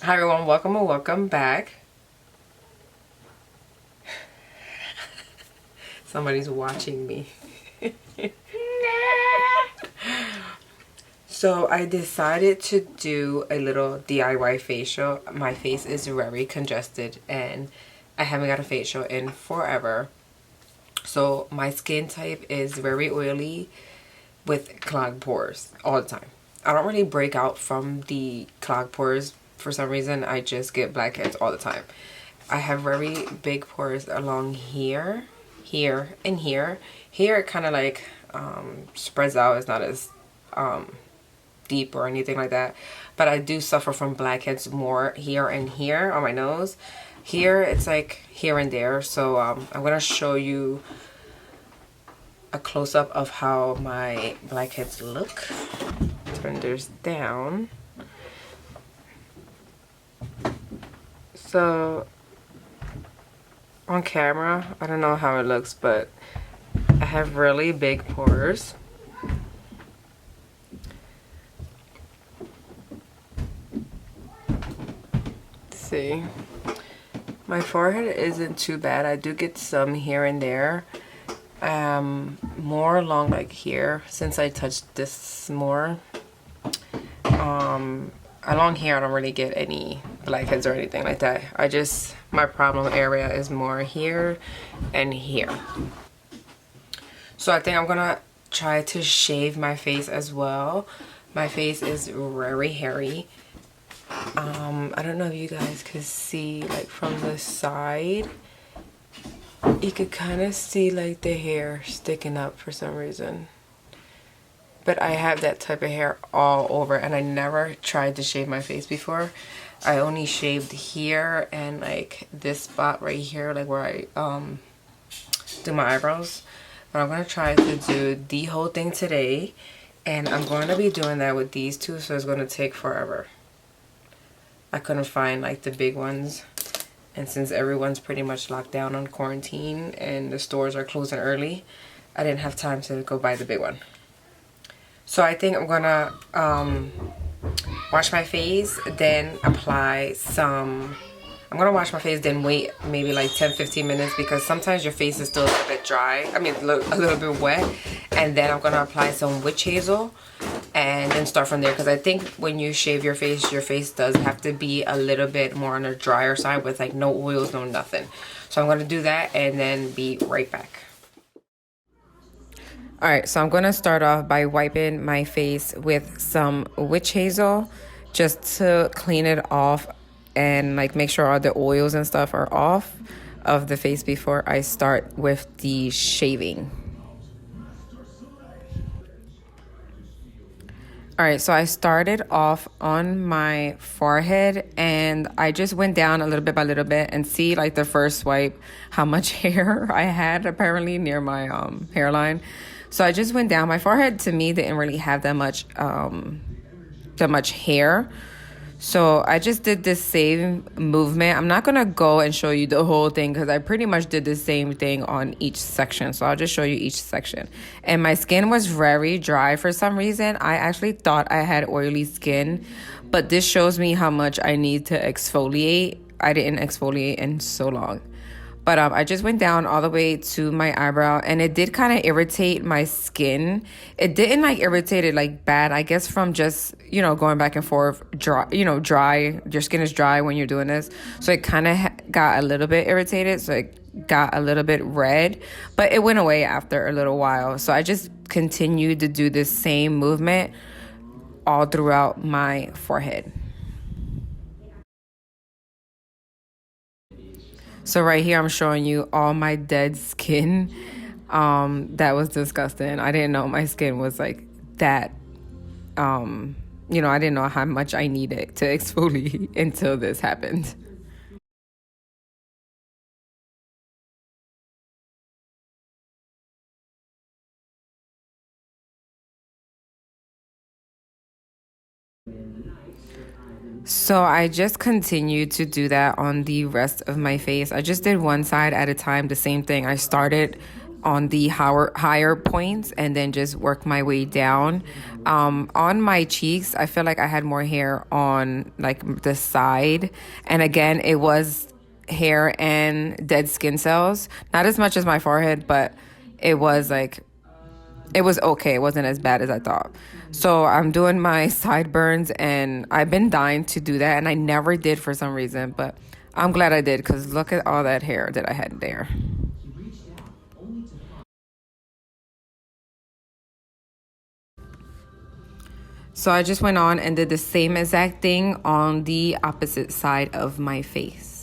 Hi everyone, welcome or welcome back. Somebody's watching me. So I decided to do a little DIY facial. My face is very congested and I haven't got a facial in forever. So my skin type is very oily with clogged pores all the time. I don't really break out from the clogged pores for some reason. I just get blackheads all the time. I have very big pores along here, here, and here. Here it kind of like spreads out. It's not as deep or anything like that. But I do suffer from blackheads more here and here on my nose. Here it's like here and there. So I'm going to show you a close-up of how my blackheads look. Turn this down. So on camera, I don't know how it looks, but I have really big pores. Let's see. My forehead isn't too bad. I do get some here and there. More along like here since I touched this more. Along here I don't really get any blackheads or anything like that. My problem area is more here and here. So I think I'm gonna try to shave my face as well. My face is very hairy. I don't know if you guys could see like from the side. You could kind of see like the hair sticking up for some reason. But I have that type of hair all over and I never tried to shave my face before. I only shaved here and like this spot right here, like where I do my eyebrows. But I'm going to try to do the whole thing today. And I'm going to be doing that with these two, so it's going to take forever. I couldn't find like the big ones. And since everyone's pretty much locked down on quarantine and the stores are closing early, I didn't have time to go buy the big one. So I think I'm gonna wash my face, then apply some... I'm gonna wash my face, then wait maybe like 10-15 minutes because sometimes your face is still a little bit dry. I mean, a little bit wet. And then I'm gonna apply some witch hazel and then start from there because I think when you shave your face does have to be a little bit more on the drier side with like no oils, no nothing. So I'm gonna do that and then be right back. Alright, so I'm gonna start off by wiping my face with some witch hazel just to clean it off and like make sure all the oils and stuff are off of the face before I start with the shaving. All right, so I started off on my forehead and I just went down a little bit by little bit and see like the first swipe how much hair I had apparently near my hairline. So I just went down. My forehead to me didn't really have that much hair. So I just did the same movement. I'm not going to go and show you the whole thing because I pretty much did the same thing on each section. So I'll just show you each section. And my skin was very dry for some reason. I actually thought I had oily skin, but this shows me how much I need to exfoliate. I didn't exfoliate in so long. But I just went down all the way to my eyebrow and it did kind of irritate my skin. It didn't like irritate it like bad, I guess from just, going back and forth, dry, dry. Your skin is dry when you're doing this. So it kind of got a little bit irritated. So it got a little bit red, but it went away after a little while. So I just continued to do the same movement all throughout my forehead. So right here, I'm showing you all my dead skin. That was disgusting. I didn't know my skin was like that. I didn't know how much I needed to exfoliate until this happened. So I just continued to do that on the rest of my face. I just did one side at a time, the same thing. I started on the higher points and then just work my way down. On my cheeks, I feel like I had more hair on like the side. And again, it was hair and dead skin cells. Not as much as my forehead, but it was like, it was okay. It wasn't as bad as I thought. So I'm doing my sideburns and I've been dying to do that and I never did for some reason, but I'm glad I did because look at all that hair that I had there. So I just went on and did the same exact thing on the opposite side of my face.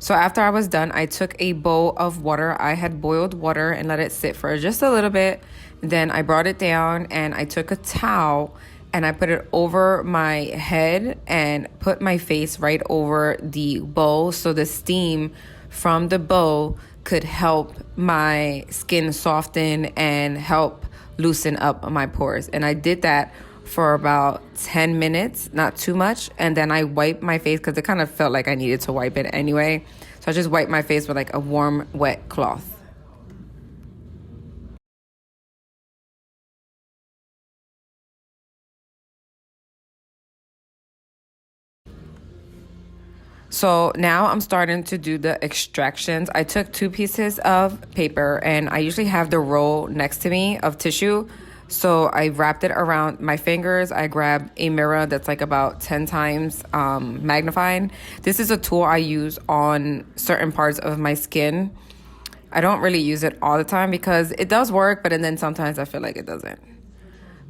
So after I was done, I took a bowl of water. I had boiled water and let it sit for just a little bit. Then I brought it down and I took a towel and I put it over my head and put my face right over the bowl so the steam from the bowl could help my skin soften and help loosen up my pores. And I did that for about 10 minutes, not too much. And then I wiped my face because it kind of felt like I needed to wipe it anyway. So I just wiped my face with like a warm, wet cloth. So now I'm starting to do the extractions. I took 2 pieces of paper and I usually have the roll next to me of tissue. So I wrapped it around my fingers. I grabbed a mirror that's like about 10 times magnified. This is a tool I use on certain parts of my skin. I don't really use it all the time because it does work, but and then sometimes I feel like it doesn't.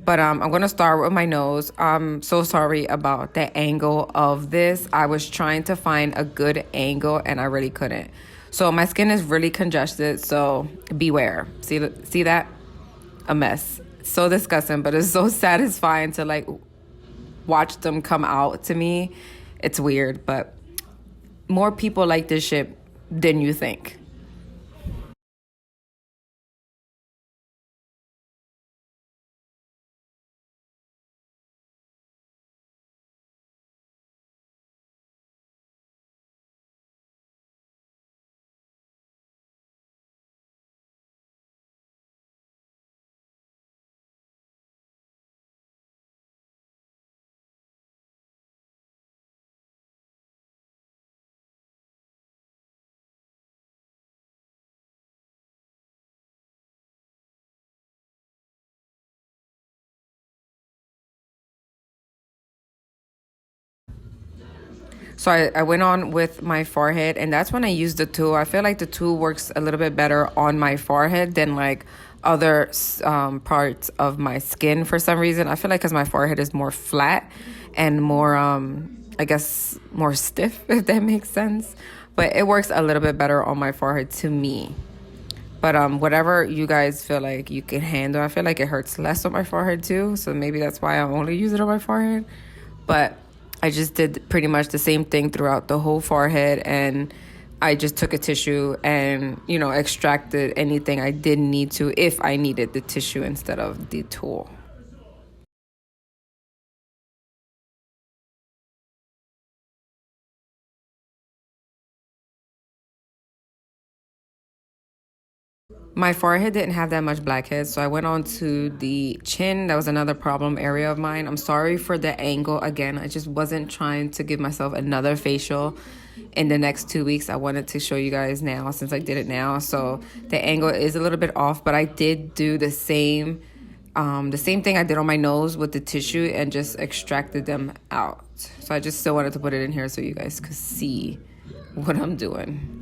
But I'm going to start with my nose. I'm so sorry about the angle of this. I was trying to find a good angle and I really couldn't. So my skin is really congested, so beware. See that? A mess. So disgusting, but it's so satisfying to like watch them come out to me. It's weird, but more people like this shit than you think. So I went on with my forehead, and that's when I used the tool. I feel like the tool works a little bit better on my forehead than like other parts of my skin for some reason. I feel like because my forehead is more flat and more, I guess, more stiff, if that makes sense. But it works a little bit better on my forehead to me. But whatever you guys feel like you can handle, I feel like it hurts less on my forehead too. So maybe that's why I only use it on my forehead. But I just did pretty much the same thing throughout the whole forehead. And I just took a tissue and, extracted anything I didn't need to if I needed the tissue instead of the tool. My forehead didn't have that much blackheads, so I went on to the chin. That was another problem area of mine. I'm sorry for the angle again. I just wasn't trying to give myself another facial in the next 2 weeks. I wanted to show you guys now since I did it now. So the angle is a little bit off, but I did do the same thing I did on my nose with the tissue and just extracted them out. So I just still wanted to put it in here so you guys could see what I'm doing.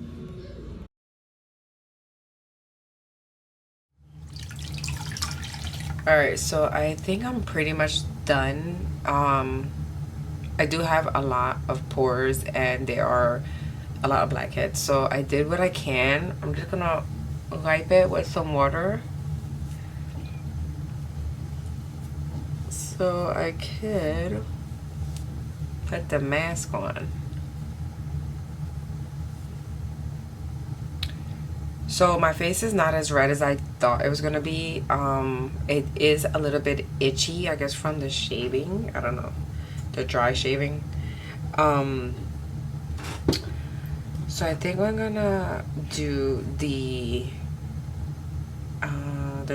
All right, so I think I'm pretty much done. I do have a lot of pores and there are a lot of blackheads. So I did what I can. I'm just gonna wipe it with some water so I could put the mask on. So my face is not as red as I thought it was gonna be. It is a little bit itchy, I guess, from the shaving. I don't know, the dry shaving. So I think I'm gonna do the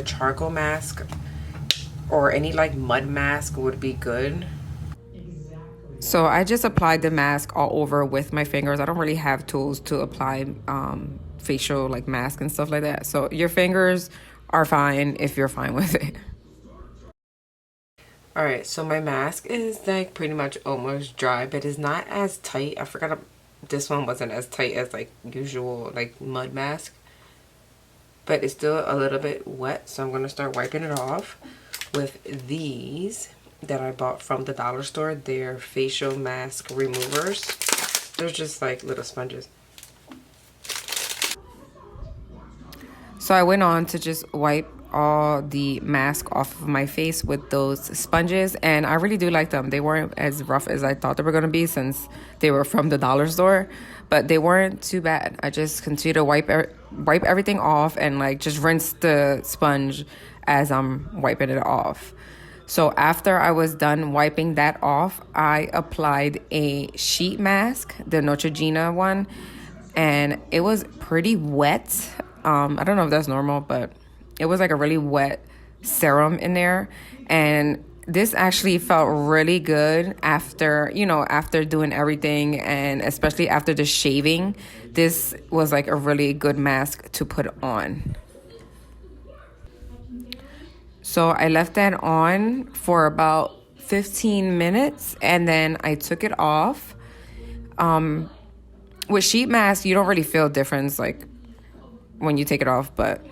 charcoal mask, or any like mud mask would be good. So I just applied the mask all over with my fingers. I don't really have tools to apply facial like mask and stuff like that. So your fingers are fine if you're fine with it. All right, so my mask is like pretty much almost dry, but it's not as tight. I forgot this one wasn't as tight as like usual like mud mask, but it's still a little bit wet. So I'm gonna start wiping it off with these that I bought from the dollar store. They're facial mask removers. They're just like little sponges. So I went on to just wipe all the mask off of my face with those sponges, and I really do like them. They weren't as rough as I thought they were gonna be since they were from the dollar store, but they weren't too bad. I just continue to wipe everything off and like just rinse the sponge as I'm wiping it off. So after I was done wiping that off, I applied a sheet mask, the Neutrogena one, and it was pretty wet. I don't know if that's normal, but it was like a really wet serum in there. And this actually felt really good after, you know, after doing everything, and especially after the shaving. This was like a really good mask to put on. So I left that on for about 15 minutes and then I took it off. With sheet mask, you don't really feel a difference like when you take it off, but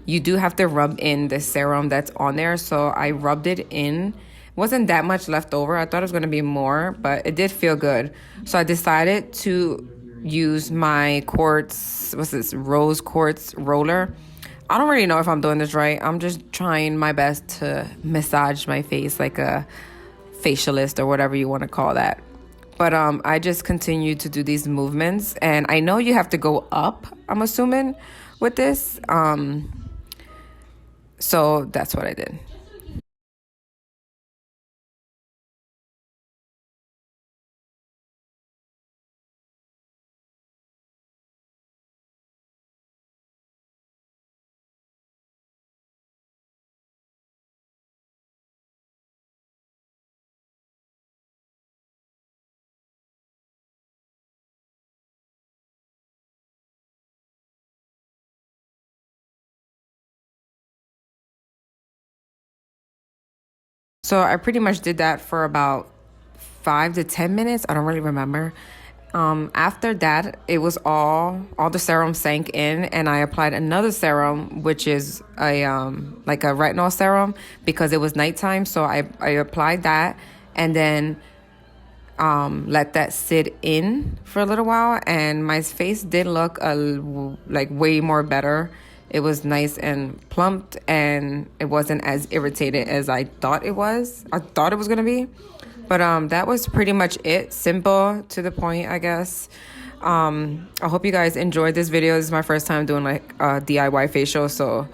you do have to rub in the serum that's on there. So I rubbed it in. Wasn't that much left over. I thought it was going to be more, but it did feel good. So I decided to use my quartz, what's this, rose quartz roller. I don't really know if I'm doing this right. I'm just trying my best to massage my face like a facialist or whatever you want to call that. But I just continue to do these movements, and I know you have to go up, I'm assuming, with this. So that's what I did. So I pretty much did that for about 5 to 10 minutes. I don't really remember. After that, it was all the serum sank in, and I applied another serum, which is a like a retinol serum, because it was nighttime. So I applied that and then let that sit in for a little while, and my face did look like way more better. It was nice and plumped, and it wasn't as irritated as I thought it was. I thought it was gonna be, but that was pretty much it. Simple, to the point, I guess. I hope you guys enjoyed this video. This is my first time doing like a DIY facial, so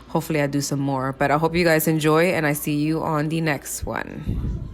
hopefully I do some more. But I hope you guys enjoy, and I see you on the next one.